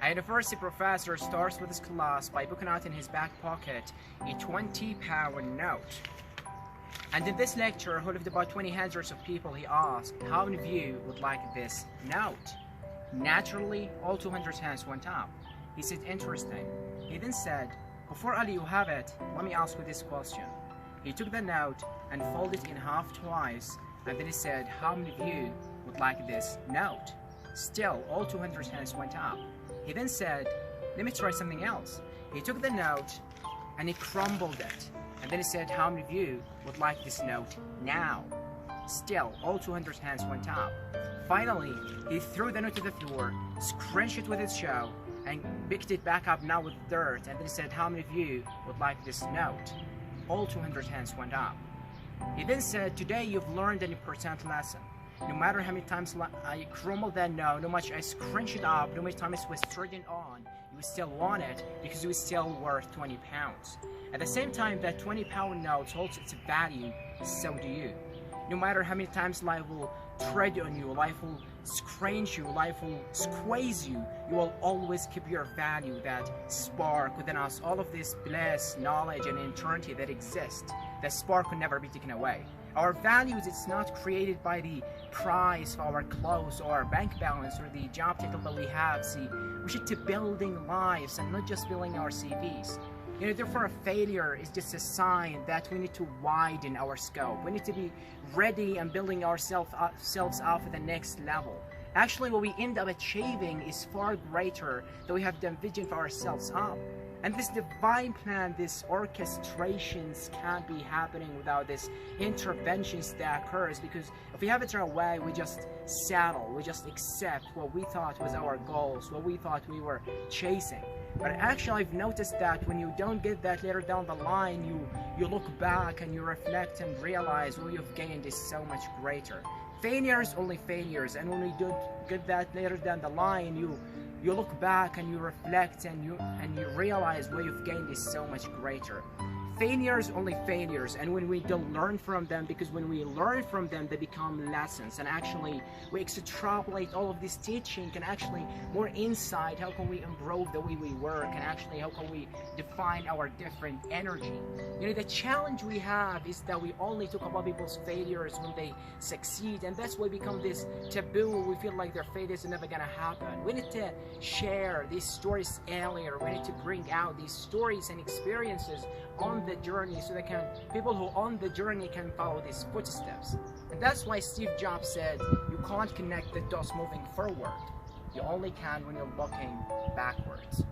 A university professor starts with his class by booking out in his back pocket a £20 note. And in this lecture, who lived about 20 hundreds of people, he asked, how many of you would like this note? Naturally, all 200 hands went up. He said, interesting. He then said, before Ali you have it, let me ask you this question. He took the note and folded it in half twice, and then he said, how many of you would like this note? Still, all 200 hands went up. He then said, let me try something else. He took the note and he crumbled it. And then he said, how many of you would like this note now? Still, all 200 hands went up. Finally, he threw the note to the floor, scrunched it with his shoe, and picked it back up now with dirt. And then he said, how many of you would like this note? All 200 hands went up. He then said, today you've learned an important lesson. No matter how many times I crumble that note, no much I scrunch it up, no many times it was turned on, you still want it because it was still worth 20 pounds. At the same time, that 20-pound note holds its value, so do you. No matter how many times life will tread on you, life will scratch you, life will squeeze you, you will always keep your value, that spark within us, all of this bliss, knowledge, and eternity that exists. That spark will never be taken away. Our values, it's not created by the price of our clothes or our bank balance or the job title that we have. See, we should be building lives and not just building our CVs. You know, therefore a failure is just a sign that we need to widen our scope. We need to be ready and building ourselves up at the next level. Actually, what we end up achieving is far greater than we have envisioned for ourselves up. And this divine plan, these orchestrations can't be happening without these interventions that occurs, because if we have it our way, we just settle, we just accept what we thought was our goals, what we thought we were chasing. But actually, I've noticed that when you don't get that later down the line, you look back and you reflect and realize what you've gained is so much greater. Failures, only failures, and when we don't get that later down the line, you look back and you reflect and you realize what you've gained is so much greater. Failures, only failures, and when we don't learn from them, because when we learn from them, they become lessons, and actually we extrapolate all of this teaching and actually more insight. How can we improve the way we work, and actually how can we define our different energy? You know, the challenge we have is that we only talk about people's failures when they succeed, and that's why we become this taboo. We feel like their failures are never gonna happen. We need to share these stories earlier. We need to bring out these stories and experiences on the journey so that people who on the journey can follow these footsteps. And that's why Steve Jobs said you can't connect the dots moving forward. You only can when you're looking backwards.